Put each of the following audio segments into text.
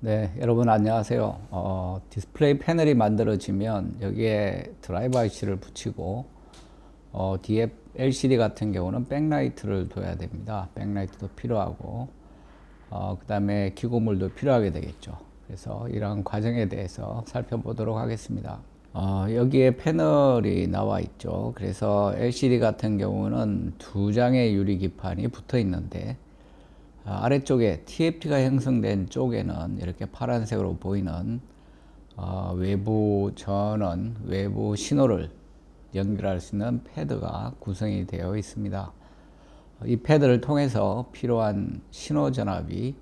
네, 여러분 안녕하세요. 디스플레이 패널이 만들어지면 여기에 드라이버 IC를 붙이고 뒤에 LCD 같은 경우는 백라이트를 둬야 됩니다. 백라이트도 필요하고 그 다음에 기고물도 필요하게 되겠죠. 그래서 이런 과정에 대해서 살펴보도록 하겠습니다. 여기에 패널이 나와 있죠. 그래서 LCD 같은 경우는 두 장의 유리기판이 붙어 있는데 아래쪽에 TFT가 형성된 쪽에는 이렇게 파란색으로 보이는 외부 전원, 외부 신호를 연결할 수 있는 패드가 구성이 되어 있습니다. 이 패드를 통해서 필요한 신호 전압이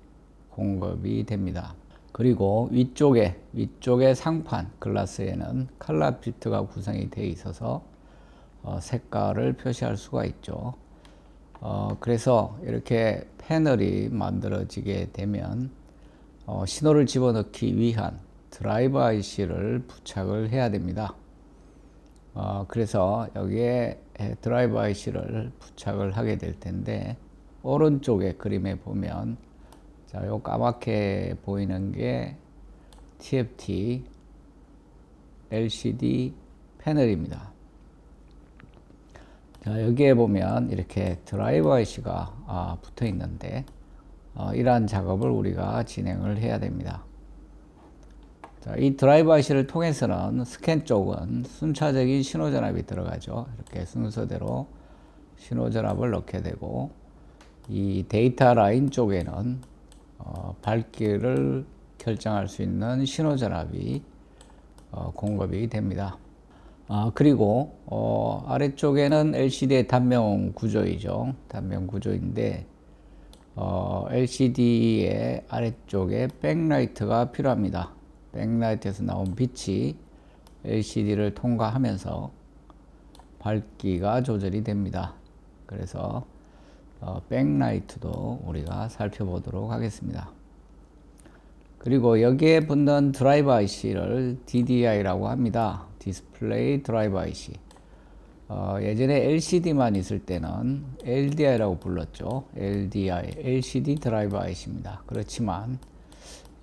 공급이 됩니다. 그리고 위쪽에 상판 글라스에는 컬러 필터가 구성이 되어 있어서 색깔을 표시할 수가 있죠. 그래서 이렇게 패널이 만들어지게 되면 신호를 집어넣기 위한 드라이버 IC를 부착을 해야 됩니다. 그래서 여기에 드라이버 IC를 부착을 하게 될 텐데, 오른쪽에 그림에 보면 자, 요 까맣게 보이는 게 TFT LCD 패널입니다. 자, 여기에 보면 이렇게 드라이버 IC가 붙어 있는데 이러한 작업을 우리가 진행을 해야 됩니다. 자, 이 드라이버 IC를 통해서는 스캔 쪽은 순차적인 신호 전압이 들어가죠. 이렇게 순서대로 신호 전압을 넣게 되고, 이 데이터 라인 쪽에는 밝기를 결정할 수 있는 신호 전압이 공급이 됩니다. 그리고 아래쪽에는 LCD의 단면 구조이죠. 단면 구조인데 LCD의 아래쪽에 백라이트가 필요합니다. 백라이트에서 나온 빛이 LCD를 통과하면서 밝기가 조절이 됩니다. 그래서 백라이트도 우리가 살펴보도록 하겠습니다. 그리고 여기에 붙는 드라이버 IC를 DDI라고 합니다. 디스플레이 드라이버 IC. 예전에 LCD만 있을 때는 LDI라고 불렀죠. LDI, LCD 드라이버 IC입니다. 그렇지만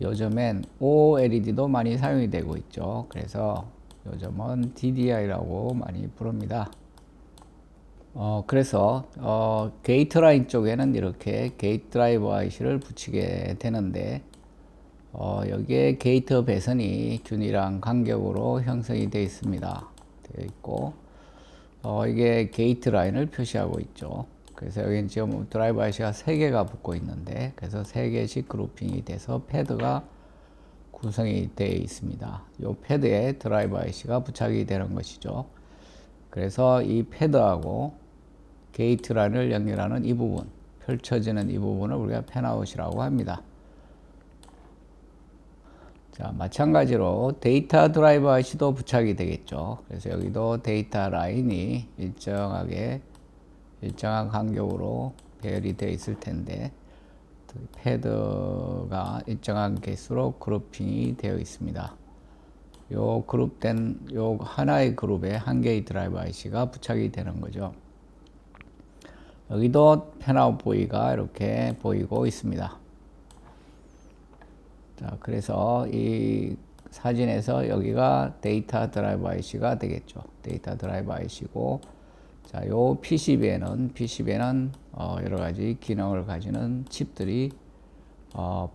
요즘엔 OLED도 많이 사용이 되고 있죠. 그래서 요즘은 DDI라고 많이 부릅니다. 그래서 게이트 라인 쪽에는 이렇게 게이트 드라이버 IC를 붙이게 되는데, 여기에 게이트 배선이 균일한 간격으로 형성이 되어 있습니다. 되어 있고, 이게 게이트 라인을 표시하고 있죠. 그래서 여기는 지금 드라이버 IC가 3개가 붙고 있는데, 그래서 3개씩 그룹핑이 돼서 패드가 구성이 되어 있습니다. 이 패드에 드라이버 IC가 부착이 되는 것이죠. 그래서 이 패드하고 게이트 라인을 연결하는 이 부분, 펼쳐지는 이 부분을 우리가 팬아웃이라고 합니다. 자, 마찬가지로 데이터 드라이버 IC도 부착이 되겠죠. 그래서 여기도 데이터 라인이 일정한 간격으로 배열이 되어 있을 텐데, 패드가 일정한 개수로 그룹핑이 되어 있습니다. 요 하나의 그룹에 한 개의 드라이버 IC가 부착이 되는 거죠. 여기도 팬아웃 부위가 이렇게 보이고 있습니다. 자, 그래서 이 사진에서 여기가 데이터 드라이버 IC가 되겠죠. 데이터 드라이버 IC고, 자, 요 PCB에는 여러 가지 기능을 가지는 칩들이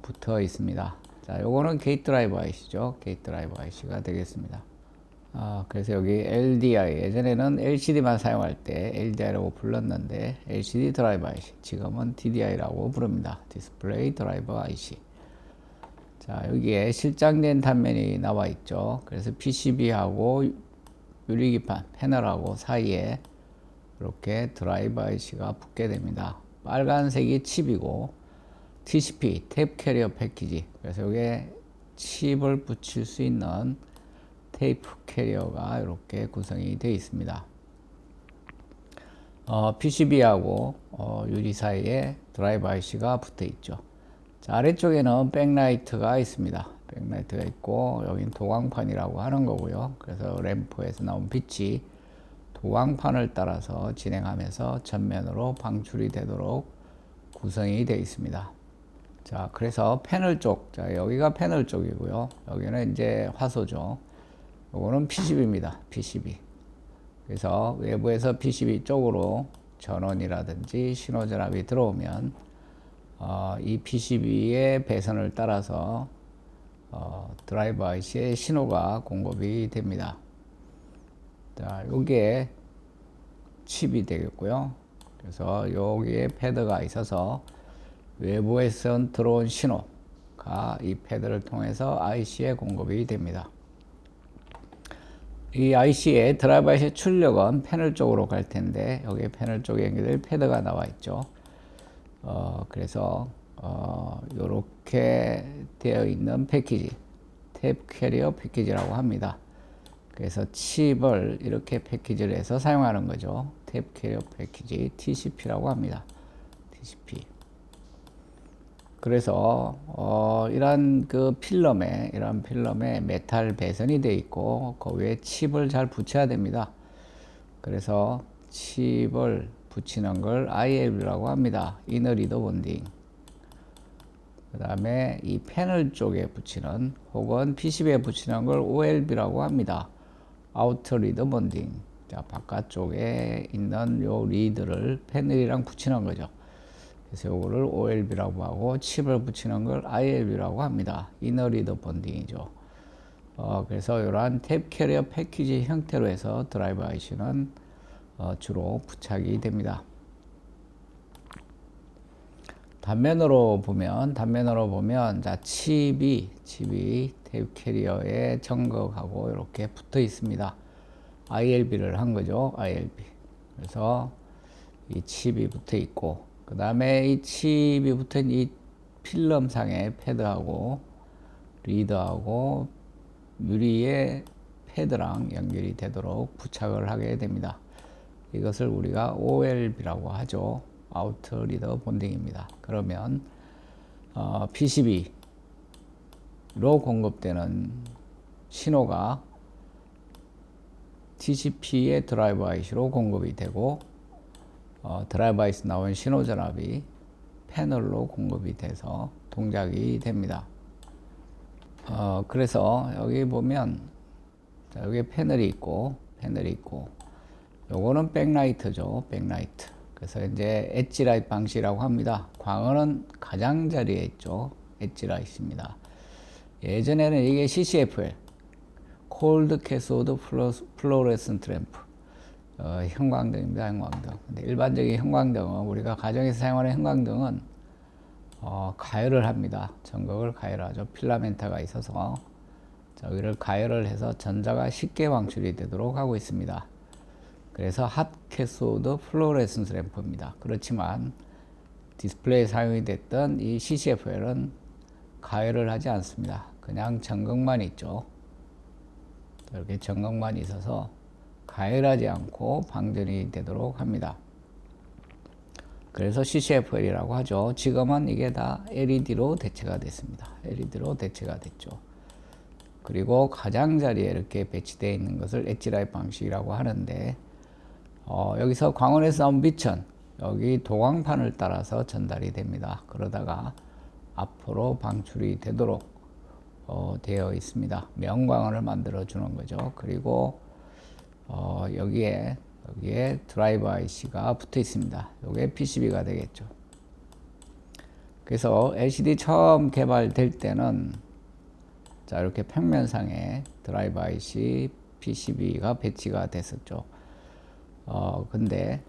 붙어 있습니다. 자, 요거는 게이트 드라이버 IC죠. 게이트 드라이버 IC가 되겠습니다. 그래서 여기 LDI, 예전에는 LCD만 사용할 때 LDI라고 불렀는데 LCD 드라이버 IC, 지금은 DDI라고 부릅니다. 디스플레이 드라이버 IC. 자, 여기에 실장된 단면이 나와 있죠. 그래서 PCB하고 유리기판, 패널하고 사이에 이렇게 드라이버 IC가 붙게 됩니다. 빨간색이 칩이고, TCP, 테이프 캐리어 패키지. 그래서 여기에 칩을 붙일 수 있는 테이프 캐리어가 이렇게 구성이 되어 있습니다. PCB하고 유리 사이에 드라이버 IC가 붙어 있죠. 자, 아래쪽에는 백라이트가 있습니다. 백라이트가 있고, 여긴 도광판이라고 하는 거고요. 그래서 램프에서 나온 빛이 도광판을 따라서 진행하면서 전면으로 방출이 되도록 구성이 되어 있습니다. 자, 그래서 패널 쪽. 자, 여기가 패널 쪽이고요. 여기는 이제 화소죠. 요거는 PCB입니다. PCB. 그래서 외부에서 PCB 쪽으로 전원이라든지 신호전압이 들어오면 이 PCB의 배선을 따라서 드라이버 IC에 신호가 공급이 됩니다. 자, 요게 칩이 되겠고요. 그래서 여기에 패드가 있어서 외부에서 들어온 신호가 이 패드를 통해서 IC에 공급이 됩니다. 이 IC의 드라이버 IC의 출력은 패널 쪽으로 갈 텐데 여기 패널 쪽에 연결될 패드가 나와 있죠. 그래서 이렇게 되어 있는 패키지, 탭 캐리어 패키지라고 합니다. 그래서 칩을 이렇게 패키지를 해서 사용하는 거죠. 탭 캐리어 패키지 TCP라고 합니다. TCP. 그래서 이런 필름에 메탈 배선이 되어 있고 그 위에 칩을 잘 붙여야 됩니다. 그래서 칩을 붙이는 걸 ILB라고 합니다. 이너 리더 본딩. 그 다음에 이 패널 쪽에 붙이는 혹은 PCB에 붙이는 걸 OLB라고 합니다. 아우터 리더 본딩. 자, 바깥쪽에 있는 요 리드를 패널이랑 붙이는 거죠. 그래서 요거를 OLB라고 하고 칩을 붙이는 걸 ILB라고 합니다. 이너 리더 본딩이죠. 그래서 이러한 탭 캐리어 패키지 형태로 해서 드라이버 IC는 주로 부착이 됩니다. 단면으로 보면 자, 칩이 탭 캐리어에 정극하고 이렇게 붙어 있습니다. ILB를 한 거죠. ILB. 그래서 이 칩이 붙어 있고 그 다음에 이 칩이 붙은 이 필름상의 패드하고 리더하고 유리의 패드랑 연결이 되도록 부착을 하게 됩니다. 이것을 우리가 OLB라고 하죠. 아우터 리더 본딩입니다. 그러면 PCB로 공급되는 신호가 TCP의 드라이버 IC로 공급이 되고 드라이버 IC 나온 신호 전압이 패널로 공급이 돼서 동작이 됩니다. 그래서 여기 보면 자, 여기 패널이 있고 요거는 백라이트죠. 백라이트. 그래서 이제 엣지라이트 방식이라고 합니다. 광원은 가장자리에 있죠. 엣지라이트입니다. 예전에는 이게 CCFL 콜드 캐소드 플로레센트 램프 형광등입니다. 형광등. 근데 일반적인 형광등은 우리가 가정에서 사용하는 형광등은 가열을 합니다. 전극을 가열하죠. 필라멘트가 있어서 저기를 가열을 해서 전자가 쉽게 방출이 되도록 하고 있습니다. 그래서 핫 캐소드 플로레센스 램프입니다. 그렇지만 디스플레이에 사용이 됐던 이 CCFL은 가열을 하지 않습니다. 그냥 전극만 있죠. 이렇게 전극만 있어서 가열하지 않고 방전이 되도록 합니다. 그래서 CCFL이라고 하죠. 지금은 이게 다 LED로 대체가 됐습니다. LED로 대체가 됐죠. 그리고 가장자리에 이렇게 배치되어 있는 것을 엣지라이트 방식이라고 하는데 여기서 광원에서 나온 빛은 여기 도광판을 따라서 전달이 됩니다. 그러다가 앞으로 방출이 되도록 되어 있습니다. 명광원을 만들어 주는 거죠. 그리고 여기에 드라이버 IC가 붙어 있습니다. 이게 PCB가 되겠죠. 그래서 LCD 처음 개발될 때는 자, 이렇게 평면상에 드라이버 IC PCB가 배치가 됐었죠. 근데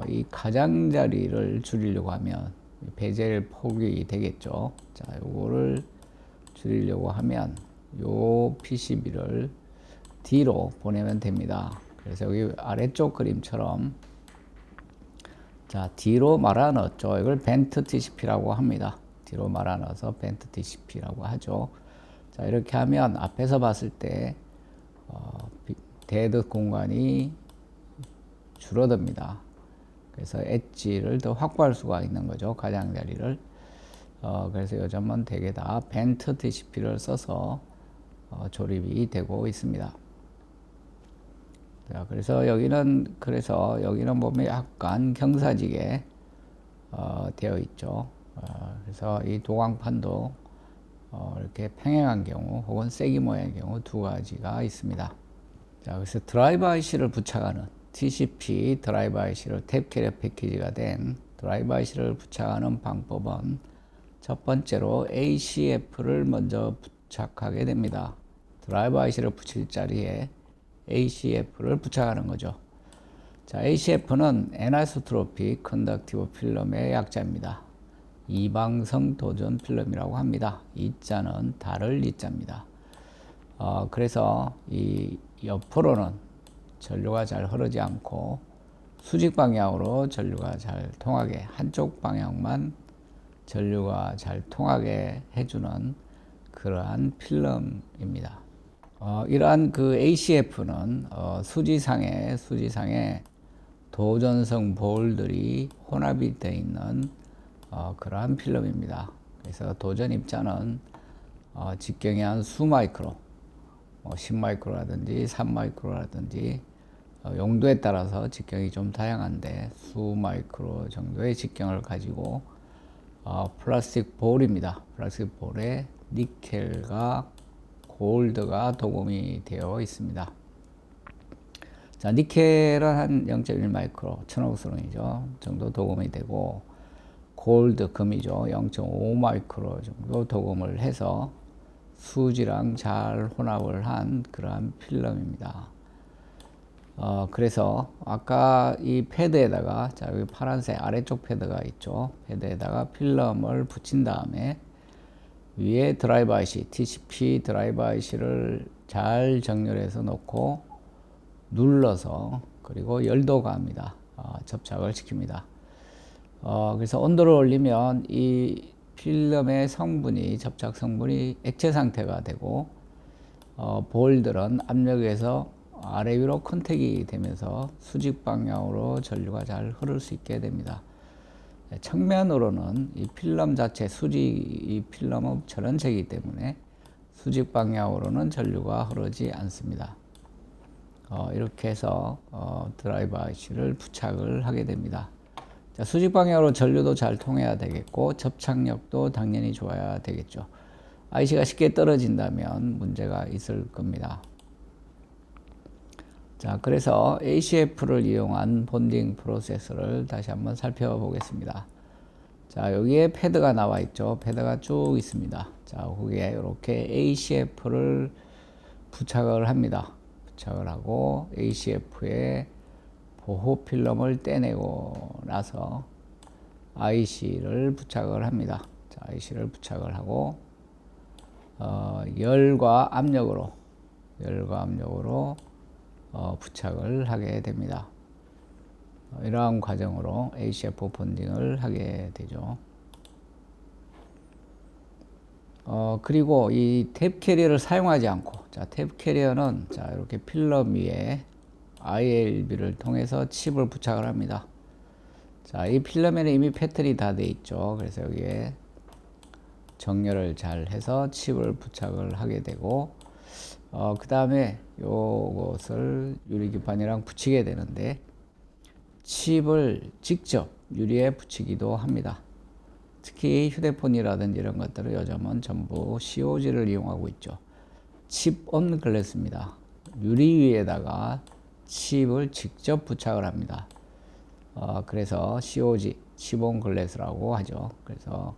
이 가장자리를 줄이려고 하면 베젤 폭이 되겠죠. 자, 요거를 줄이려고 하면 요 PCB를 뒤로 보내면 됩니다. 그래서 여기 아래쪽 그림처럼 자, 뒤로 말아 넣었죠. 이걸 벤트 TCP라고 합니다. 뒤로 말아 넣어서 벤트 TCP라고 하죠. 자, 이렇게 하면 앞에서 봤을 때 데드 공간이 줄어듭니다. 그래서 엣지를 더 확보할 수가 있는 거죠. 가장자리를. 그래서 요즘은 대개 다 벤트 TCP를 써서 조립이 되고 있습니다. 자, 그래서 여기는 보면 약간 경사지게 되어 있죠. 그래서 이 도광판도 이렇게 평행한 경우 혹은 세기 모양의 경우 두 가지가 있습니다. 자, 그래서 드라이버 IC를 부착하는 TCP 드라이버 IC를 탭 캐리어 패키지가 된 드라이버 IC를 부착하는 방법은 첫 번째로 ACF를 먼저 부착하게 됩니다. 드라이버 IC를 붙일 자리에 ACF를 부착하는 거죠. 자, ACF는 애나이소트로픽 컨덕티브 필름의 약자입니다. 이방성 도전 필름이라고 합니다. 이자는 다를 이자입니다. 그래서 이 옆으로는 전류가 잘 흐르지 않고 수직 방향으로 전류가 잘 통하게, 한쪽 방향만 전류가 잘 통하게 해주는 그러한 필름입니다. 이러한 그 ACF는 수지상에 도전성 볼들이 혼합이 되어 있는 그러한 필름입니다. 그래서 도전 입자는 직경이 한 수마이크로, 10마이크로라든지 3마이크로라든지 용도에 따라서 직경이 좀 다양한데 수마이크로 정도의 직경을 가지고 플라스틱 볼입니다. 플라스틱 볼에 니켈과 골드가 도금이 되어 있습니다. 자, 니켈은 한 0.1 마이크로, 천옥스론이죠. 정도 도금이 되고, 골드, 금이죠. 0.5 마이크로 정도 도금을 해서 수지랑 잘 혼합을 한 그러한 필름입니다. 그래서 아까 이 패드에다가, 자, 여기 파란색 아래쪽 패드가 있죠. 패드에다가 필름을 붙인 다음에 위에 드라이버 IC, TCP 드라이버 IC를 잘 정렬해서 놓고 눌러서 그리고 열도 가합니다. 접착을 시킵니다. 그래서 온도를 올리면 이 필름의 성분이, 접착 성분이 액체 상태가 되고 볼들은 압력에서 아래 위로 컨택이 되면서 수직 방향으로 전류가 잘 흐를 수 있게 됩니다. 측면으로는 이 필름 자체, 이 필름은 전원체이기 때문에 수직 방향으로는 전류가 흐르지 않습니다. 이렇게 해서 드라이버 IC를 부착을 하게 됩니다. 자, 수직 방향으로 전류도 잘 통해야 되겠고 접착력도 당연히 좋아야 되겠죠. IC가 쉽게 떨어진다면 문제가 있을 겁니다. 자, 그래서 ACF를 이용한 본딩 프로세스를 다시 한번 살펴보겠습니다. 자, 여기에 패드가 나와 있죠. 패드가 쭉 있습니다. 자, 거기에 이렇게 ACF를 부착을 합니다. 부착을 하고 ACF에 보호 필름을 떼내고 나서 IC를 부착을 합니다. 자, IC를 부착을 하고 열과 압력으로 부착을 하게 됩니다. 이러한 과정으로 ACF 본딩을 하게 되죠. 그리고 이 탭 캐리어를 사용하지 않고, 자, 탭 캐리어는 자, 이렇게 필름 위에 ILB를 통해서 칩을 부착을 합니다. 자, 이 필름에는 이미 패턴이 다 돼 있죠. 그래서 여기에 정렬을 잘 해서 칩을 부착을 하게 되고, 그 다음에 요것을 유리기판이랑 붙이게 되는데, 칩을 직접 유리에 붙이기도 합니다. 특히 휴대폰이라든지 이런 것들은 요즘은 전부 COG를 이용하고 있죠. 칩 온 글래스입니다. 유리 위에다가 칩을 직접 부착을 합니다. 그래서 COG, 칩 온 글래스라고 하죠. 그래서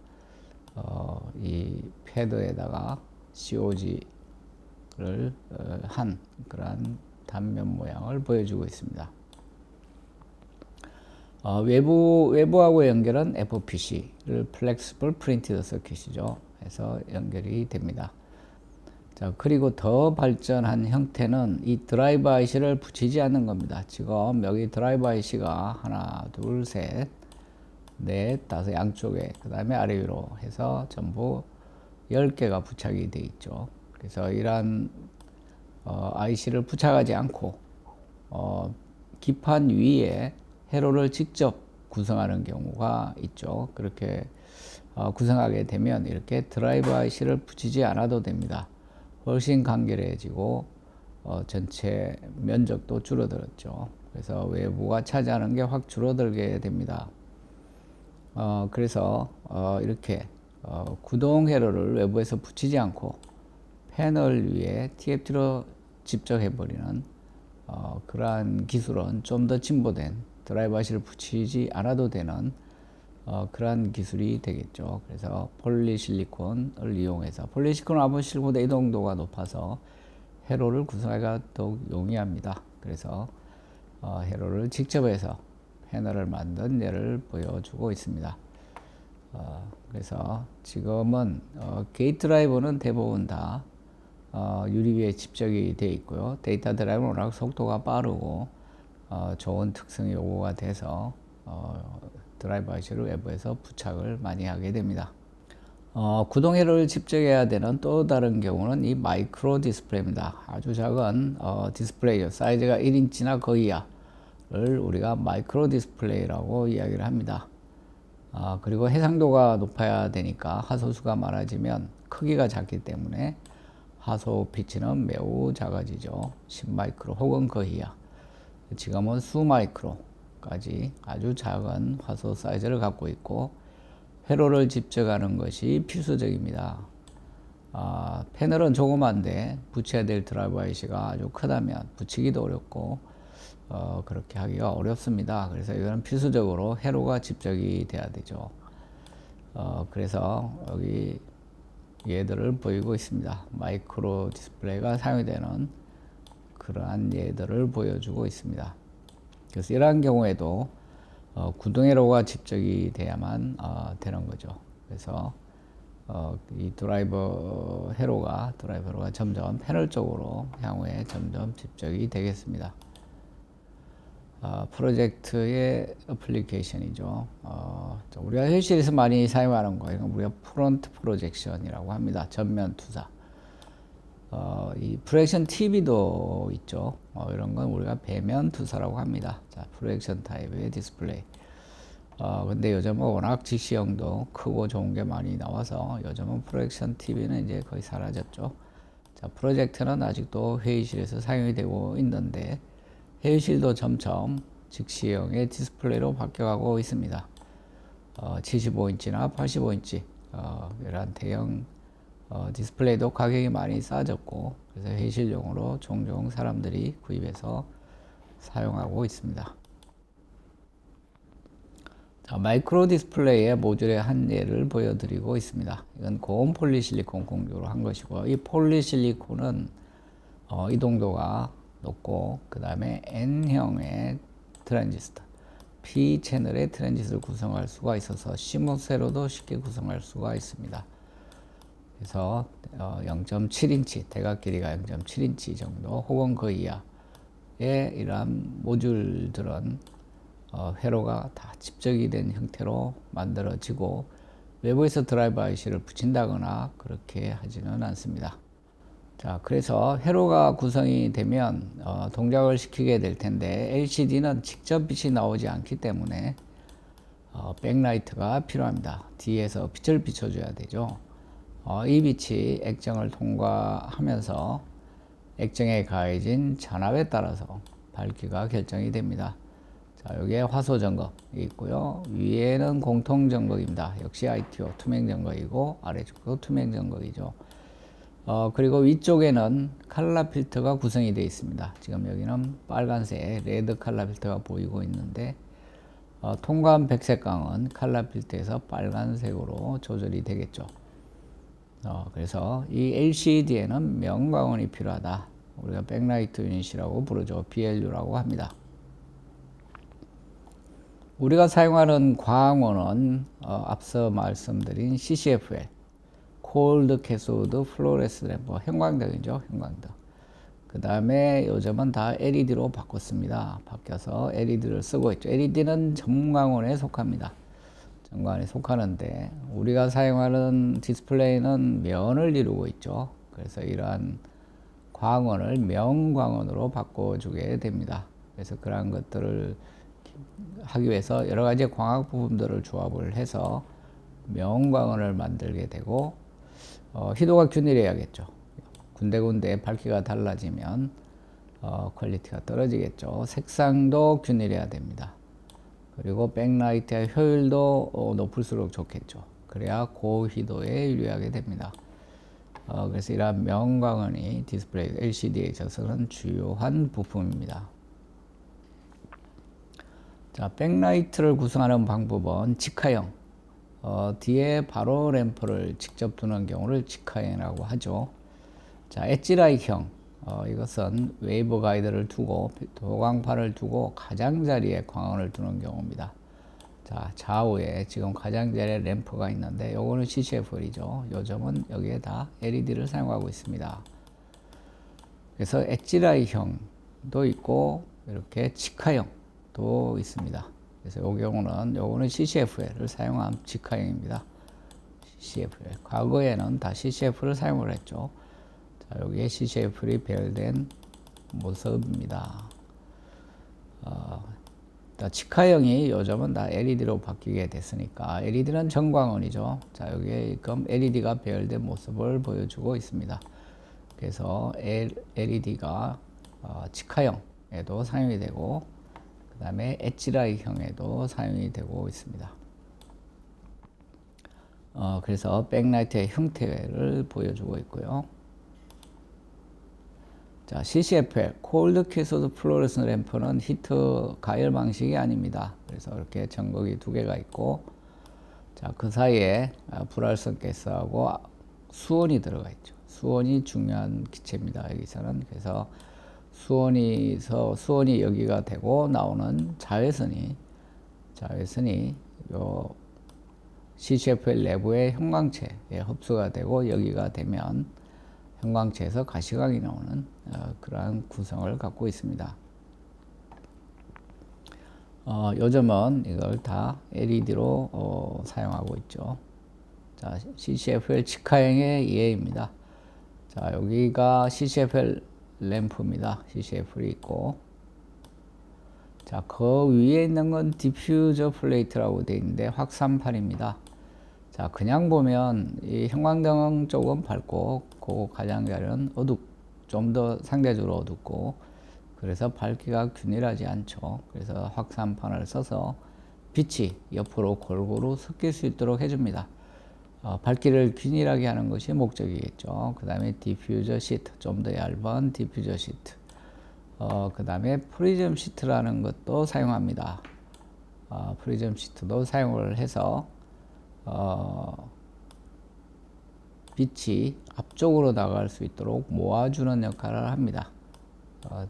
이 패드에다가 COG를 한 그러한 단면 모양을 보여주고 있습니다. 외부하고 연결은 FPC를 Flexible Printed Circuit이죠. 해서 연결이 됩니다. 자, 그리고 더 발전한 형태는 이 드라이버 IC를 붙이지 않는 겁니다. 지금 여기 드라이버 IC가 하나, 둘, 셋, 넷, 다섯 양쪽에, 그 다음에 아래 위로 해서 전부 10개가 부착이 되어 있죠. 그래서 이러한 IC를 부착하지 않고 기판 위에 회로를 직접 구성하는 경우가 있죠. 그렇게 구성하게 되면 이렇게 드라이버 IC를 붙이지 않아도 됩니다. 훨씬 간결해지고 전체 면적도 줄어들었죠. 그래서 외부가 차지하는 게 확 줄어들게 됩니다. 그래서 이렇게 구동 회로를 외부에서 붙이지 않고 패널 위에 TFT로 직접 해버리는 그러한 기술은 좀 더 진보된 드라이브 IC를 붙이지 않아도 되는 그러한 기술이 되겠죠. 그래서 폴리실리콘을 이용해서 폴리실리콘을 한번 싣고 내동도가 높아서 회로를 구성하기가 더욱 용이합니다. 그래서 회로를 직접 해서 패널을 만든 예를 보여주고 있습니다. 그래서 지금은 게이트 드라이버는 대부분 다 유리 위에 집적이 되어 있고요. 데이터 드라이버는 워낙 속도가 빠르고 좋은 특성이 요구가 돼서 드라이버 IC를 외부에서 부착을 많이 하게 됩니다. 구동회로를 집적해야 되는 또 다른 경우는 이 마이크로 디스플레이입니다. 아주 작은 디스플레이요. 사이즈가 1인치나 그 이하를 우리가 마이크로 디스플레이라고 이야기를 합니다. 그리고 해상도가 높아야 되니까 하소수가 많아지면 크기가 작기 때문에 하소 피치는 매우 작아지죠. 10마이크로 혹은 그 이하. 지금은 수마이크로까지 아주 작은 화소 사이즈를 갖고 있고 회로를 집적하는 것이 필수적입니다. 패널은 조그만데 붙여야 될 드라이버 IC가 아주 크다면 붙이기도 어렵고 그렇게 하기가 어렵습니다. 그래서 이거는 필수적으로 회로가 집적이 돼야 되죠. 그래서 여기 예들을 보이고 있습니다. 마이크로 디스플레이가 사용되는 그러한 예들을 보여주고 있습니다. 그래서 이러한 경우에도 구동회로가 집적이 돼야만 되는 거죠. 그래서 이 드라이버 회로가 점점 패널 쪽으로 향후에 점점 집적이 되겠습니다. 프로젝트의 어플리케이션이죠. 우리가 회의실에서 많이 사용하는 거, 이건 우리가 프론트 프로젝션이라고 합니다. 전면 투사. 이 프로젝션 TV도 있죠. 이런 건 우리가 배면 투사라고 합니다. 자, 프로젝션 타입의 디스플레이. 근데 요즘은 워낙 직시형도 크고 좋은 게 많이 나와서 요즘은 프로젝션 TV는 이제 거의 사라졌죠. 자, 프로젝터는 아직도 회의실에서 사용이 되고 있는데 회의실도 점점 직시형의 디스플레이로 바뀌어가고 있습니다. 75인치나 85인치 이런 대형 디스플레이도 가격이 많이 싸졌고 그래서 회의실용으로 종종 사람들이 구입해서 사용하고 있습니다. 자, 마이크로 디스플레이의 모듈의 한 예를 보여드리고 있습니다. 이건 고온 폴리실리콘 공유로 한 것이고 이 폴리실리콘은 이동도가 높고 그 다음에 N형의 트랜지스터 P 채널의 트랜지스터를 구성할 수가 있어서 CMOS로도 쉽게 구성할 수가 있습니다. 그래서 0.7인치 대각 길이가 0.7인치 정도 혹은 그 이하의 이러한 모듈들은 회로가 다 집적이 된 형태로 만들어지고 외부에서 드라이버 IC를 붙인다거나 그렇게 하지는 않습니다. 자, 그래서 회로가 구성이 되면 동작을 시키게 될 텐데 LCD는 직접 빛이 나오지 않기 때문에 백라이트가 필요합니다. 뒤에서 빛을 비춰줘야 되죠. 이 빛이 액정을 통과하면서 액정에 가해진 전압에 따라서 밝기가 결정이 됩니다. 자, 여기에 화소 점검이 있고요. 위에는 공통 점검입니다. 역시 ITO 투명 점검이고 아래쪽도 투명 점검이죠. 그리고 위쪽에는 칼라 필터가 구성이 되어 있습니다. 지금 여기는 빨간색 레드 칼라 필터가 보이고 있는데 통과한 백색광은 칼라 필터에서 빨간색으로 조절이 되겠죠. 그래서 이 LCD에는 명광원이 필요하다. 우리가 백라이트 유닛이라고 부르죠. BLU라고 합니다. 우리가 사용하는 광원은 앞서 말씀드린 CCFL 콜드 캐소드 플로레스 램프 형광등이죠. 형광등. 그 다음에 요즘은 다 LED로 바꿨습니다. 바뀌어서 LED를 쓰고 있죠. LED는 전광원에 속합니다. 전광원에 속하는데 우리가 사용하는 디스플레이는 면을 이루고 있죠. 그래서 이러한 광원을 명광원으로 바꿔주게 됩니다. 그래서 그러한 것들을 하기 위해서 여러 가지 광학 부품들을 조합을 해서 명광원을 만들게 되고 희도가 균일해야겠죠. 군데군데 밝기가 달라지면 퀄리티가 떨어지겠죠. 색상도 균일해야 됩니다. 그리고 백라이트의 효율도 높을수록 좋겠죠. 그래야 고희도에 유리하게 됩니다. 그래서 이러한 명광원이 디스플레이 LCD에 있어서는 주요한 부품입니다. 자, 백라이트를 구성하는 방법은 직화형. 뒤에 바로 램프를 직접 두는 경우를 직화형이라고 하죠. 자, 엣지라이트형. 이것은 웨이브 가이드를 두고 도광판을 두고 가장자리에 광원을 두는 경우입니다. 자, 좌우에 지금 가장자리에 램프가 있는데 요거는 CCFL이죠. 요즘은 여기에 다 LED를 사용하고 있습니다. 그래서 엣지라이형도 있고 이렇게 직화형도 있습니다. 그래서 요 경우는 요거는 CCFL을 사용한 직화형입니다. CCFL. 과거에는 다 CCF를 사용을 했죠. 자, 여기에 CCFL이 배열된 모습입니다. 직화형이 요즘은 다 LED로 바뀌게 됐으니까 LED는 전광원이죠. 자, 여기에 그럼 LED가 배열된 모습을 보여주고 있습니다. 그래서 LED가 직화형에도 사용이 되고 그 다음에 엣지라이형에도 사용이 되고 있습니다. 그래서 백라이트의 형태를 보여주고 있고요. 자, CCFL, 콜드 캐소드 플로레슨 램프는 히트 가열 방식이 아닙니다. 그래서 이렇게 전극이 두 개가 있고, 자, 그 사이에 불활성 가스하고 수온이 들어가 있죠. 수온이 중요한 기체입니다. 여기서는. 그래서 수온이 여기가 되고 나오는 자외선이 요 CCFL 내부의 형광체에 흡수가 되고 여기가 되면 형광체에서 가시광이 나오는 그러한 구성을 갖고 있습니다. 요즘은 이걸 다 LED로 사용하고 있죠. 자, CCFL 직화형의 예입니다. 자, 여기가 CCFL 램프입니다. CCFL이 있고, 자, 그 위에 있는 건 디퓨저 플레이트라고 되어 있는데 확산판입니다. 자, 그냥 보면 이 형광등 쪽은 밝고 그 가장자리는 좀 더 상대적으로 어둡고 그래서 밝기가 균일하지 않죠. 그래서 확산판을 써서 빛이 옆으로 골고루 섞일 수 있도록 해줍니다. 밝기를 균일하게 하는 것이 목적이겠죠. 그 다음에 디퓨저 시트, 좀 더 얇은 디퓨저 시트. 그 다음에 프리즘 시트라는 것도 사용합니다. 프리즘 시트도 사용을 해서 빛이 앞쪽으로 나갈 수 있도록 모아주는 역할을 합니다.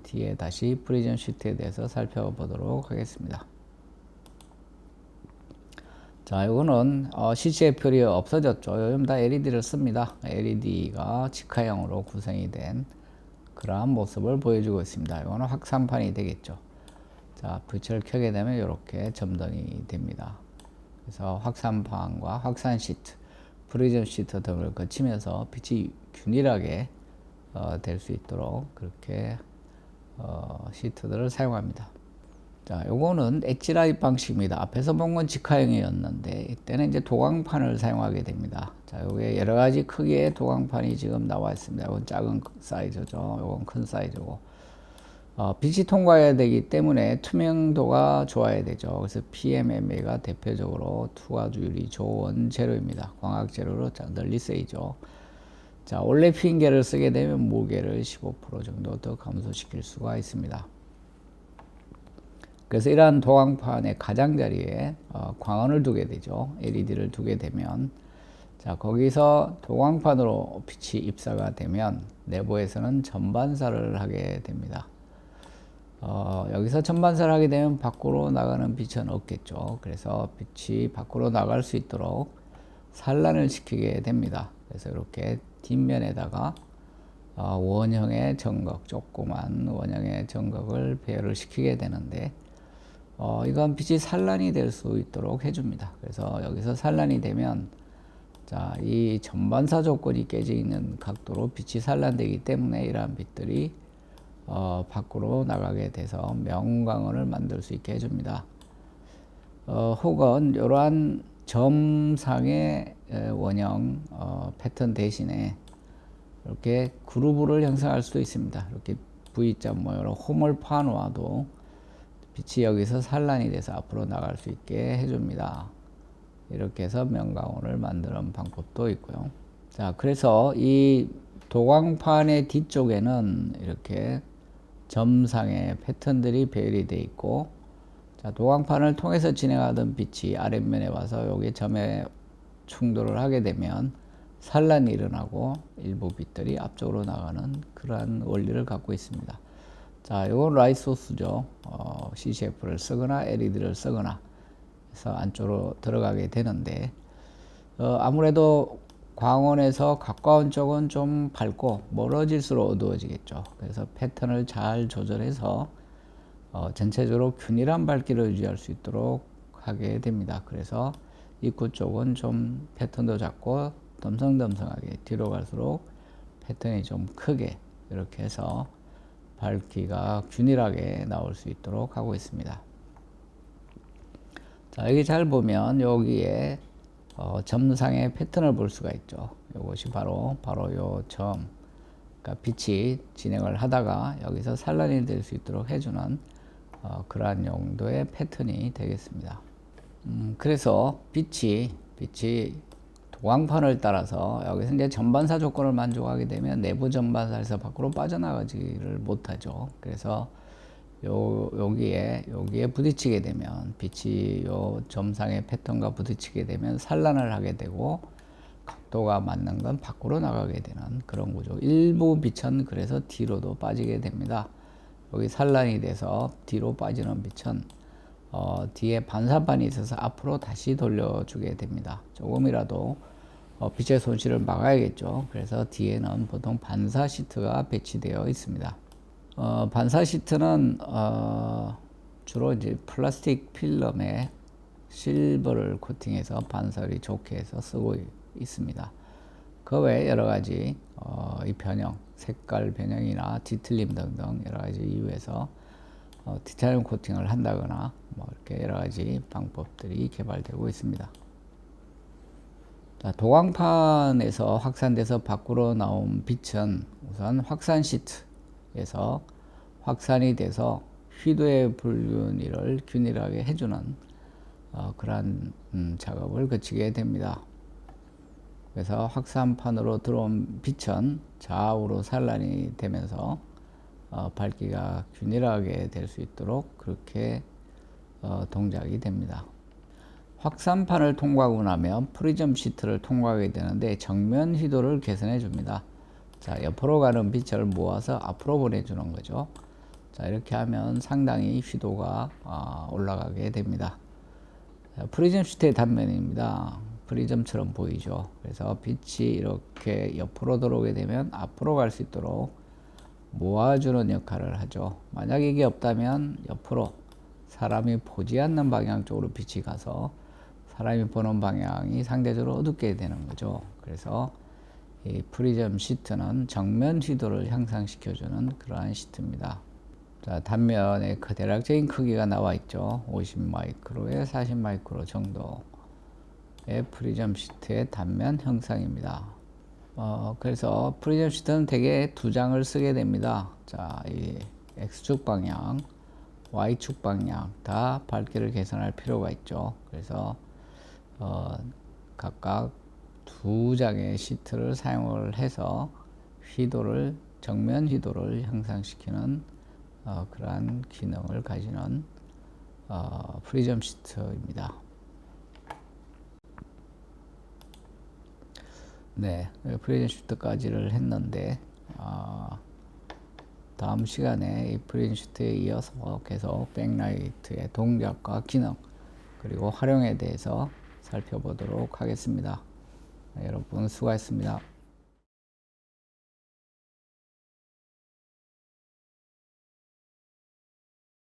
뒤에 다시 프리즘 시트에 대해서 살펴보도록 하겠습니다. 자, 이거는 CCFL이 없어졌죠. 요즘 다 LED를 씁니다. LED가 직화형으로 구성이 된 그러한 모습을 보여주고 있습니다. 이거는 확산판이 되겠죠. 자, 빛을 켜게 되면 이렇게 점등이 됩니다. 그래서 확산판과 확산 시트, 프리즘 시트 등을 거치면서 빛이 균일하게 될 수 있도록 그렇게 시트들을 사용합니다. 자, 요거는 엣지라이트 방식입니다. 앞에서 본 건 직화형이었는데 이때는 이제 도광판을 사용하게 됩니다. 자, 요게 여러 가지 크기의 도광판이 지금 나와 있습니다. 이건 작은 사이즈죠. 요건 큰 사이즈고. 빛이 통과해야 되기 때문에 투명도가 좋아야 되죠. 그래서 PMMA가 대표적으로 투과율이 좋은 재료입니다. 광학 재료로 널리 쓰이죠. 자, 올레핀계를 쓰게 되면 무게를 15% 정도 더 감소시킬 수가 있습니다. 그래서 이러한 도광판의 가장자리에 광원을 두게 되죠. LED를 두게 되면 자, 거기서 도광판으로 빛이 입사가 되면 내부에서는 전반사를 하게 됩니다. 여기서 전반사를 하게 되면 밖으로 나가는 빛은 없겠죠. 그래서 빛이 밖으로 나갈 수 있도록 산란을 시키게 됩니다. 그래서 이렇게 뒷면에다가 원형의 정극, 조그만 원형의 정극을 배열을 시키게 되는데 이건 빛이 산란이 될 수 있도록 해줍니다. 그래서 여기서 산란이 되면 자, 이 전반사 조건이 깨져 있는 각도로 빛이 산란되기 때문에 이러한 빛들이 밖으로 나가게 돼서 명광원을 만들 수 있게 해줍니다. 혹은 이러한 점상의 원형 패턴 대신에 이렇게 그루브를 형성할 수도 있습니다. 이렇게 V자 모양으로 홈을 파놓아도 빛이 여기서 산란이 돼서 앞으로 나갈 수 있게 해줍니다. 이렇게 해서 명광원을 만드는 방법도 있고요. 자, 그래서 이 도광판의 뒤쪽에는 이렇게 점상의 패턴들이 배열이 되어 있고, 자, 도광판을 통해서 진행하던 빛이 아랫면에 와서 여기 점에 충돌을 하게 되면 산란이 일어나고 일부 빛들이 앞쪽으로 나가는 그러한 원리를 갖고 있습니다. 자, 이건 라이트 소스죠. CCF를 쓰거나 LED를 쓰거나 해서 안쪽으로 들어가게 되는데, 아무래도 광원에서 가까운 쪽은 좀 밝고 멀어질수록 어두워지겠죠. 그래서 패턴을 잘 조절해서 전체적으로 균일한 밝기를 유지할 수 있도록 하게 됩니다. 그래서 입구 쪽은 좀 패턴도 작고 덤성덤성하게, 뒤로 갈수록 패턴이 좀 크게, 이렇게 해서 밝기가 균일하게 나올 수 있도록 하고 있습니다. 자, 여기 잘 보면 여기에 점상의 패턴을 볼 수가 있죠. 이것이 바로 요 점, 그러니까 빛이 진행을 하다가 여기서 산란이 될 수 있도록 해주는 그러한 용도의 패턴이 되겠습니다. 그래서 빛이 도광판을 따라서 여기서 이제 전반사 조건을 만족하게 되면 내부 전반사에서 밖으로 빠져나가지를 못하죠. 그래서 여기에 부딪히게 되면, 빛이 요 점상의 패턴과 부딪히게 되면 산란을 하게 되고, 각도가 맞는 건 밖으로 나가게 되는 그런 구조. 일부 빛은 그래서 뒤로도 빠지게 됩니다. 여기 산란이 돼서 뒤로 빠지는 빛은 뒤에 반사판이 있어서 앞으로 다시 돌려주게 됩니다. 조금이라도 빛의 손실을 막아야겠죠. 그래서 뒤에는 보통 반사 시트가 배치되어 있습니다. 반사 시트는 주로 이제 플라스틱 필름에 실버를 코팅해서 반사율이 좋게 해서 쓰고 있습니다. 그 외에 여러 가지 이 변형, 색깔 변형이나 뒤틀림 등등 여러 가지 이유에서 티타늄 코팅을 한다거나 뭐 이렇게 여러 가지 방법들이 개발되고 있습니다. 자, 도광판에서 확산돼서 밖으로 나온 빛은 우선 확산 시트에서 확산이 돼서 휘도의 불균일을 균일하게 해주는 그러한 작업을 거치게 됩니다. 그래서 확산판으로 들어온 빛은 좌우로 산란이 되면서 밝기가 균일하게 될 수 있도록 그렇게 동작이 됩니다. 확산판을 통과하고 나면 프리즘 시트를 통과하게 되는데 정면 휘도를 개선해 줍니다. 자, 옆으로 가는 빛을 모아서 앞으로 보내주는 거죠. 자, 이렇게 하면 상당히 휘도가 올라가게 됩니다. 자, 프리즘 시트의 단면입니다. 프리즘처럼 보이죠. 그래서 빛이 이렇게 옆으로 들어오게 되면 앞으로 갈 수 있도록 모아주는 역할을 하죠. 만약 이게 없다면 옆으로 사람이 보지 않는 방향 쪽으로 빛이 가서 사람이 보는 방향이 상대적으로 어둡게 되는 거죠. 그래서 이 프리즘 시트는 정면 휘도를 향상시켜주는 그러한 시트입니다. 자, 단면의 대략적인 크기가 나와 있죠. 50 마이크로에 40 마이크로 정도의 프리즘 시트의 단면 형상입니다. 그래서 프리즘 시트는 대개 두 장을 쓰게 됩니다. 자, 이 X축 방향, Y축 방향 다 밝기를 개선할 필요가 있죠. 그래서 각각 두 장의 시트를 사용을 해서 휘도를, 정면 휘도를 향상시키는 그러한 기능을 가지는 프리즘 시트입니다. 네, 프리즘 시트까지를 했는데 다음 시간에 이 프리즘 시트에 이어서 계속 백라이트의 동작과 기능 그리고 활용에 대해서 살펴보도록 하겠습니다. 여러분 수고하셨습니다.